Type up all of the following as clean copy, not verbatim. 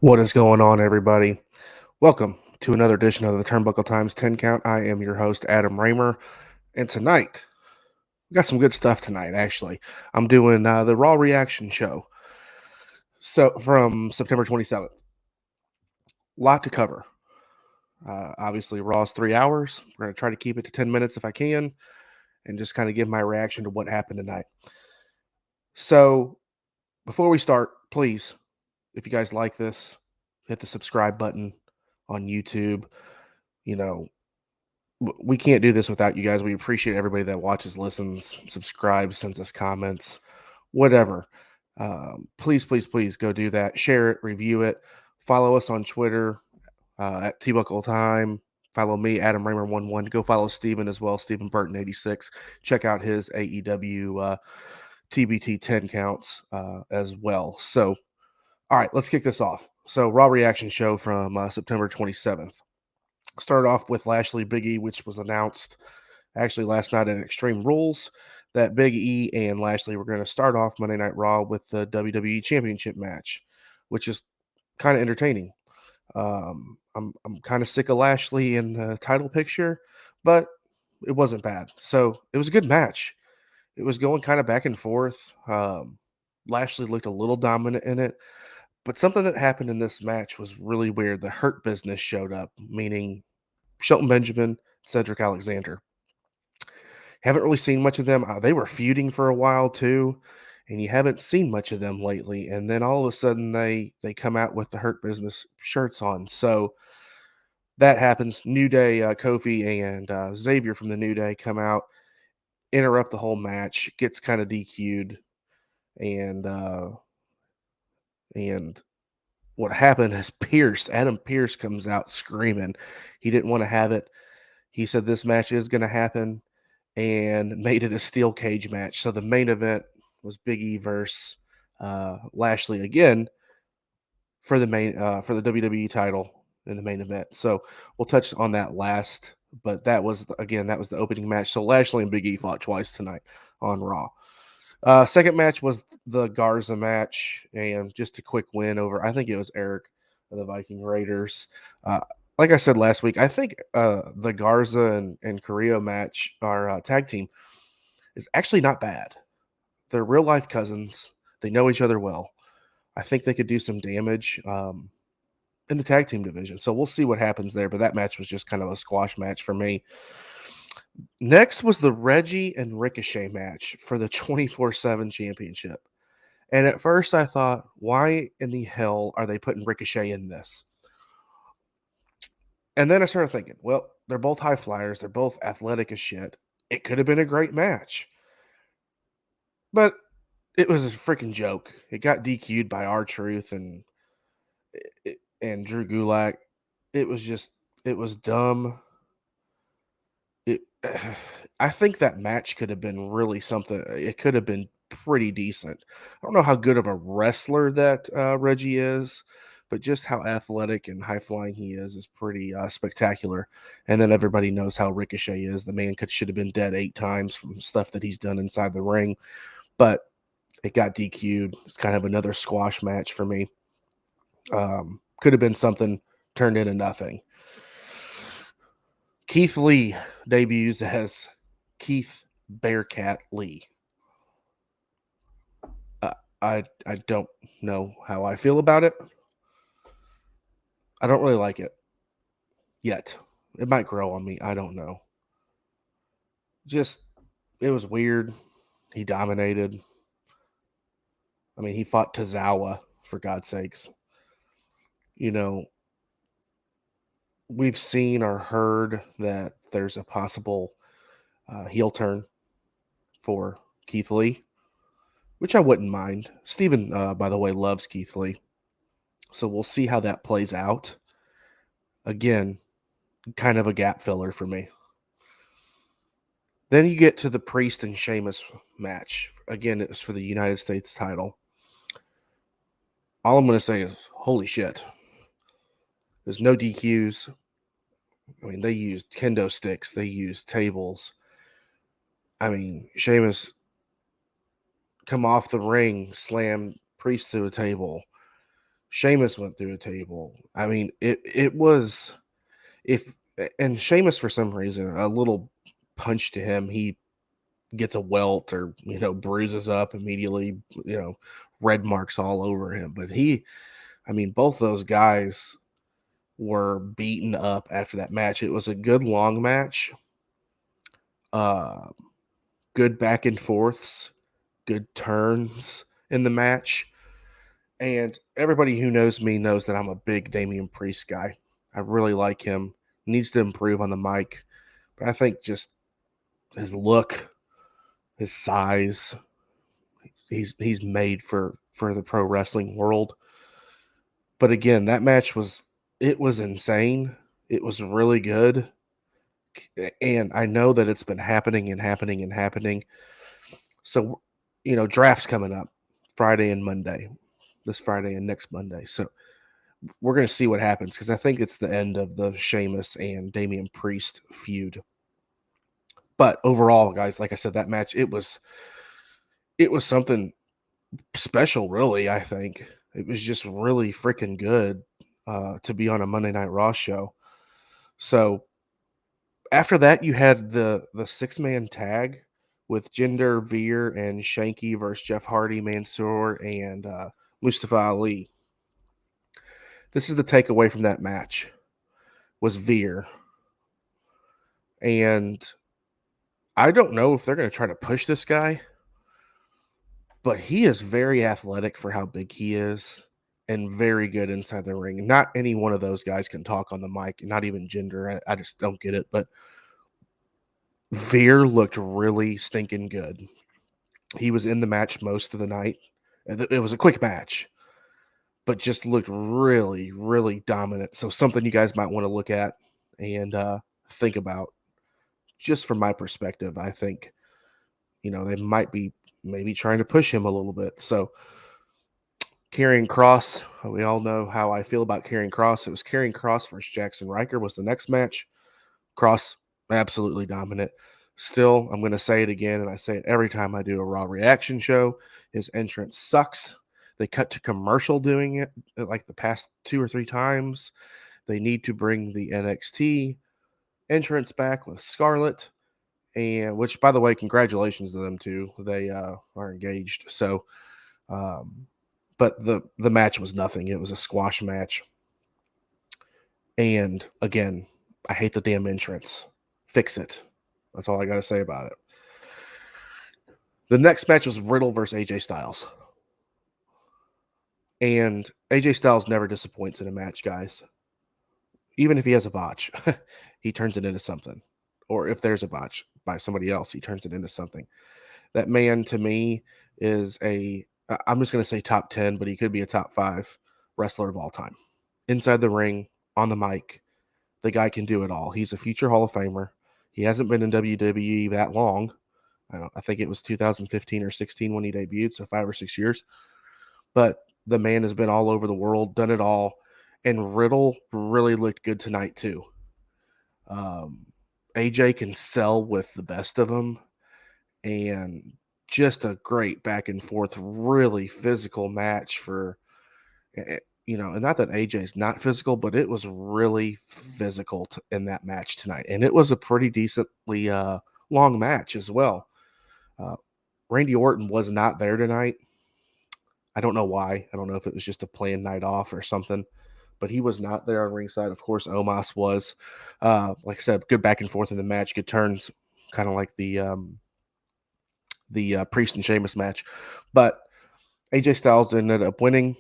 What is going on, everybody? Welcome to another edition of the Turnbuckle Times 10 Count. I am your host, Adam Raymer, and tonight we got some good stuff tonight. Actually, I'm doing the Raw Reaction Show, so from September 27th. Lot to cover. Obviously, Raw's 3 hours. We're going to try to keep it to 10 minutes if I can, and just kind of give my reaction to what happened tonight. So, before we start, please, if you guys like this, hit the subscribe button on YouTube. You know, we can't do this without you guys. We appreciate everybody that watches, listens, subscribes, sends us comments, whatever. Please, please, please go do that. Share it, review it. Follow us on Twitter at Tbuckle Time. Follow me, Adam Raymer11. Go follow Steven as well, Steven Burton86. Check out his AEW TBT 10 counts as well. So, all right, let's kick this off. So, Raw Reaction Show from September 27th. Started off with Lashley Big E, which was announced actually last night at Extreme Rules that Big E and Lashley were going to start off Monday Night Raw with the WWE Championship match, which is kind of entertaining. I'm kind of sick of Lashley in the title picture, but it wasn't bad. So it was a good match. It was going kind of back and forth. Lashley looked a little dominant in it, but something that happened in this match was really weird. The Hurt Business showed up, meaning Shelton Benjamin, Cedric Alexander. Haven't really seen much of them. They were feuding for a while too, and you haven't seen much of them lately. And then all of a sudden they come out with the Hurt Business shirts on. So that happens. New Day, Kofi and Xavier from the New Day come out, interrupt the whole match, gets kind of DQ'd, and what happened is Adam Pearce comes out screaming. He didn't want to have it. He said this match is going to happen and made it a steel cage match. So the main event was Big E versus Lashley again for the WWE title in the main event. So we'll touch on that last, but that was the opening match. So Lashley and Big E fought twice tonight on Raw. Second match was the Garza match, and just a quick win over, I think it was Eric of the Viking Raiders. Like I said last week, I think the Garza and Carrillo match, our tag team, is actually not bad. They're real life cousins. They know each other well. I think they could do some damage in the tag team division. So we'll see what happens there. But that match was just kind of a squash match for me. Next was the Reggie and Ricochet match for the 24/7 championship. And at first I thought, why in the hell are they putting Ricochet in this? And then I started thinking, well, they're both high flyers. They're both athletic as shit. It could have been a great match. But it was a freaking joke. It got DQ'd by R-Truth and Drew Gulak. It was dumb. I think that match could have been really something. It could have been pretty decent. I don't know how good of a wrestler that Reggie is, but just how athletic and high flying he is pretty spectacular. And then everybody knows how Ricochet is. The man should have been dead 8 times from stuff that he's done inside the ring, but it got DQ'd. It's kind of another squash match for me. Could have been something, turned into nothing. Keith Lee debuts as Keith Bearcat Lee. I don't know how I feel about it. I don't really like it yet. It might grow on me. I don't know. Just, it was weird. He dominated. I mean, he fought Tozawa, for God's sakes. You know, we've seen or heard that there's a possible heel turn for Keith Lee, which I wouldn't mind. Steven, by the way, loves Keith Lee. So we'll see how that plays out. Again, kind of a gap filler for me. Then you get to the Priest and Sheamus match. Again, it was for the United States title. All I'm going to say is, holy shit. There's no DQs. I mean, they used kendo sticks. They used tables. I mean, Sheamus come off the ring, slam Priest through a table. Sheamus went through a table. I mean, it was if and Sheamus for some reason a little punch to him, he gets a welt or bruises up immediately, red marks all over him. But I mean, both those guys were beaten up after that match. It was a good long match, uh, good back and forths, good turns in the match. And everybody who knows me knows that I'm a big Damian Priest guy. I really like him. Needs to improve on the mic. But I think just his look, his size, he's made for the pro wrestling world. But again, that match was insane. It was really good. And I know that it's been happening and happening and happening. So, drafts coming up Friday and Monday, this Friday and next Monday. So we're going to see what happens because I think it's the end of the Sheamus and Damian Priest feud. But overall, guys, like I said, that match, it was something special, really. I think it was just really freaking good to be on a Monday Night Raw show. So after that, you had the 6-man tag with Jinder, Veer, and Shanky versus Jeff Hardy, Mansoor, and Mustafa Ali. This is the takeaway from that match was Veer. And I don't know if they're going to try to push this guy, but he is very athletic for how big he is and very good inside the ring. Not any one of those guys can talk on the mic, not even Jinder. I just don't get it. But Veer looked really stinking good. He was in the match most of the night. It was a quick match, but just looked really, really dominant. So something you guys might want to look at and think about. Just from my perspective, I think, they might be maybe trying to push him a little bit. So Karrion Kross, we all know how I feel about Karrion Kross. It was Karrion Kross versus Jackson Riker was the next match. Kross, absolutely dominant. Still, I'm going to say it again, and I say it every time I do a Raw Reaction Show. His entrance sucks. They cut to commercial doing it like the past 2 or 3 times. They need to bring the NXT entrance back with Scarlett, and which, by the way, congratulations to them too. They are engaged. So, but the match was nothing. It was a squash match. And again, I hate the damn entrance. Fix it. That's all I got to say about it. The next match was Riddle versus AJ Styles. And AJ Styles never disappoints in a match, guys. Even if he has a botch, he turns it into something. Or if there's a botch by somebody else, he turns it into something. That man, to me, is I'm just going to say top 10, but he could be a top 5 wrestler of all time. Inside the ring, on the mic, the guy can do it all. He's a future Hall of Famer. He hasn't been in WWE that long. I think it was 2015 or 16 when he debuted, so 5 or 6 years. But the man has been all over the world, done it all. And Riddle really looked good tonight, too. AJ can sell with the best of them. And just a great back and forth, really physical match for, and not that AJ's not physical, but it was really physical in that match tonight. And it was a pretty decently long match as well. Randy Orton was not there tonight. I don't know why. I don't know if it was just a planned night off or something, but he was not there on ringside. Of course, Omos was. Like I said, good back and forth in the match, good turns, kind of like the Priest and Sheamus match. But AJ Styles ended up winning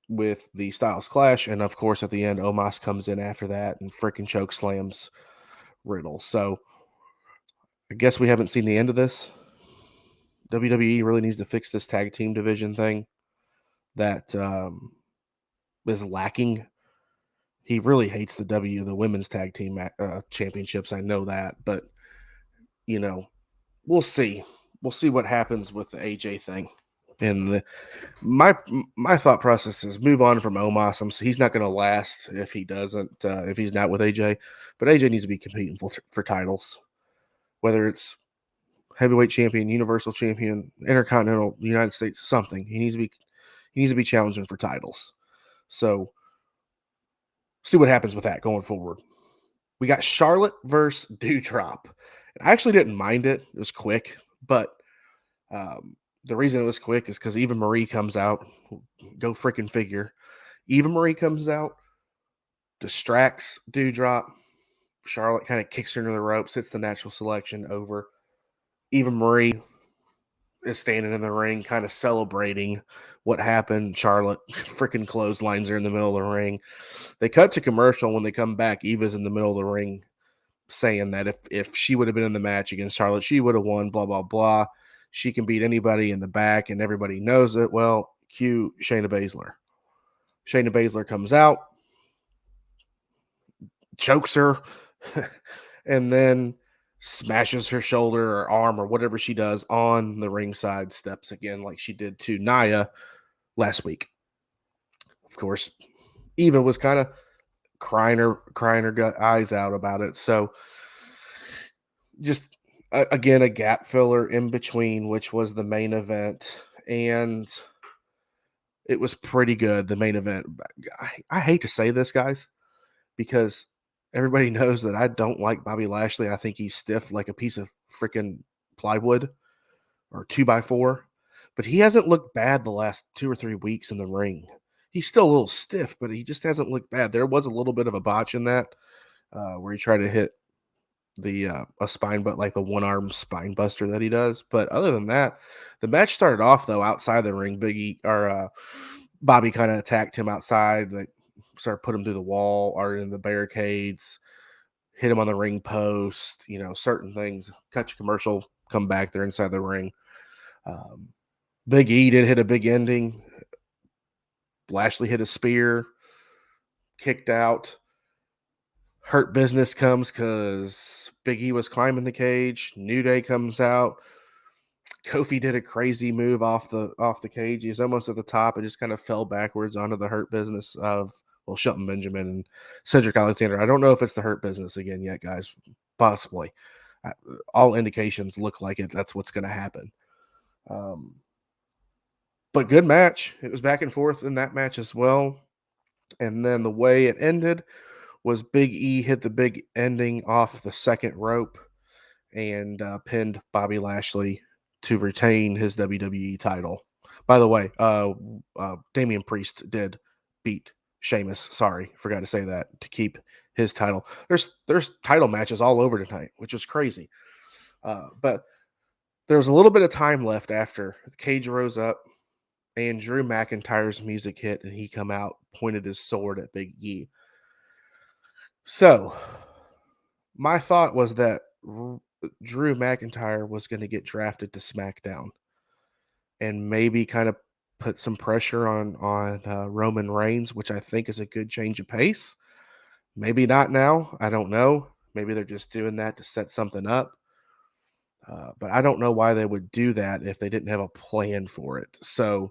with the Styles Clash, and of course, at the end, Omos comes in after that and freaking choke slams Riddle. So I guess we haven't seen the end of this. WWE really needs to fix this tag team division thing that is lacking. He really hates the women's tag team championships. I know that, but we'll see. We'll see what happens with the AJ thing. And my thought process is move on from Omos. He's not going to last if he doesn't. If he's not with AJ, but AJ needs to be competing for titles, whether it's heavyweight champion, universal champion, intercontinental, United States, something. He He needs to be challenging for titles. So see what happens with that going forward. We got Charlotte versus Dewdrop. I actually didn't mind it. It was quick, but the reason it was quick is because Eva Marie comes out. Go freaking figure. Eva Marie comes out, distracts Dewdrop. Charlotte kind of kicks her into the ropes, hits the natural selection over. Eva Marie is standing in the ring, kind of celebrating what happened. Charlotte freaking clotheslines her in the middle of the ring. They cut to commercial. When they come back, Eva's in the middle of the ring saying that if she would have been in the match against Charlotte, she would have won, blah, blah, blah. She can beat anybody in the back, and everybody knows it. Well, cue Shayna Baszler. Shayna Baszler comes out, chokes her, and then smashes her shoulder or arm or whatever she does on the ringside steps again, like she did to Nia last week. Of course, Eva was kind of crying her eyes out about it. So just again, a gap filler in between, which was the main event. And it was pretty good, the main event. I hate to say this, guys, because everybody knows that I don't like Bobby Lashley. I think he's stiff like a piece of freaking plywood or 2x4. But he hasn't looked bad the last 2 or 3 weeks in the ring. He's still a little stiff, but he just hasn't looked bad. There was a little bit of a botch in that where he tried to hit the a spine, but like the one arm spine buster that he does. But other than that, the match started off though outside the ring. Bobby kind of attacked him outside. Like started putting him through the wall or in the barricades, hit him on the ring post. You know, certain things. Cut your commercial, come back. They're inside the ring. Big E did hit a big ending. Lashley hit a spear, kicked out. Hurt Business comes because Big E was climbing the cage. New Day comes out. Kofi did a crazy move off the cage. He's almost at the top. It just kind of fell backwards onto the Hurt Business of Shelton Benjamin and Cedric Alexander. I don't know if it's the Hurt Business again yet, guys. Possibly. All indications look like it. That's what's going to happen. But good match. It was back and forth in that match as well. And then the way it ended was Big E hit the big ending off the second rope and pinned Bobby Lashley to retain his WWE title. By the way, Damian Priest did beat Sheamus. Sorry, forgot to say that, to keep his title. There's title matches all over tonight, which is crazy. But there was a little bit of time left after the cage rose up and Drew McIntyre's music hit, and he come out, pointed his sword at Big E. So my thought was that Drew McIntyre was going to get drafted to SmackDown and maybe kind of put some pressure on Roman Reigns, which I think is a good change of pace. Maybe not now. I don't know. Maybe they're just doing that to set something up. But I don't know why they would do that if they didn't have a plan for it. So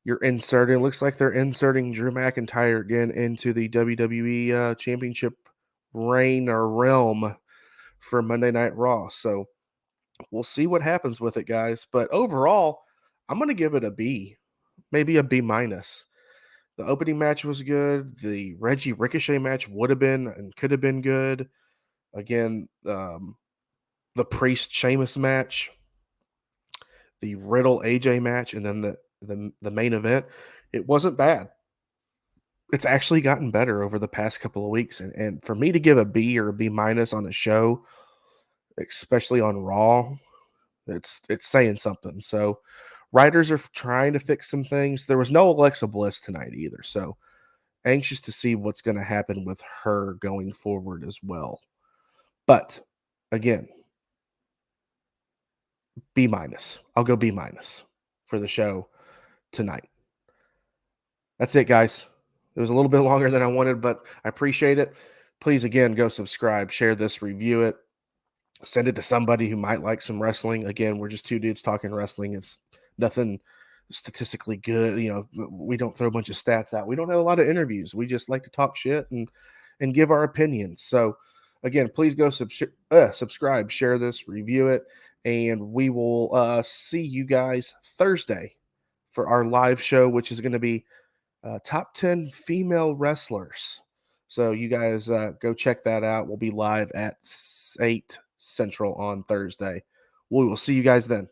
you're inserting, looks like they're inserting Drew McIntyre again into the WWE Championship reign or realm for Monday Night Raw. So we'll see what happens with it, guys. But overall, I'm going to give it a B, maybe a B minus. The opening match was good. The Reggie Ricochet match would have been and could have been good. Again, the Priest Sheamus match, the Riddle AJ match, and then the main event, it wasn't bad. It's actually gotten better over the past couple of weeks. And for me to give a B or a B minus on a show, especially on Raw, it's saying something. So writers are trying to fix some things. There was no Alexa Bliss tonight either. So anxious to see what's going to happen with her going forward as well. But again, B minus. I'll go B minus for the show tonight. That's it, guys. It was a little bit longer than I wanted, but I appreciate it. Please, again, go subscribe, share this, review it, send it to somebody who might like some wrestling. Again, we're just two dudes talking wrestling. It's nothing statistically good. You know, we don't throw a bunch of stats out. We don't have a lot of interviews. We just like to talk shit and give our opinions. So, again, please go subscribe, share this, review it, and we will see you guys Thursday for our live show, which is going to be top 10 female wrestlers. So you guys go check that out. We'll be live at 8 Central on Thursday. We will see you guys then.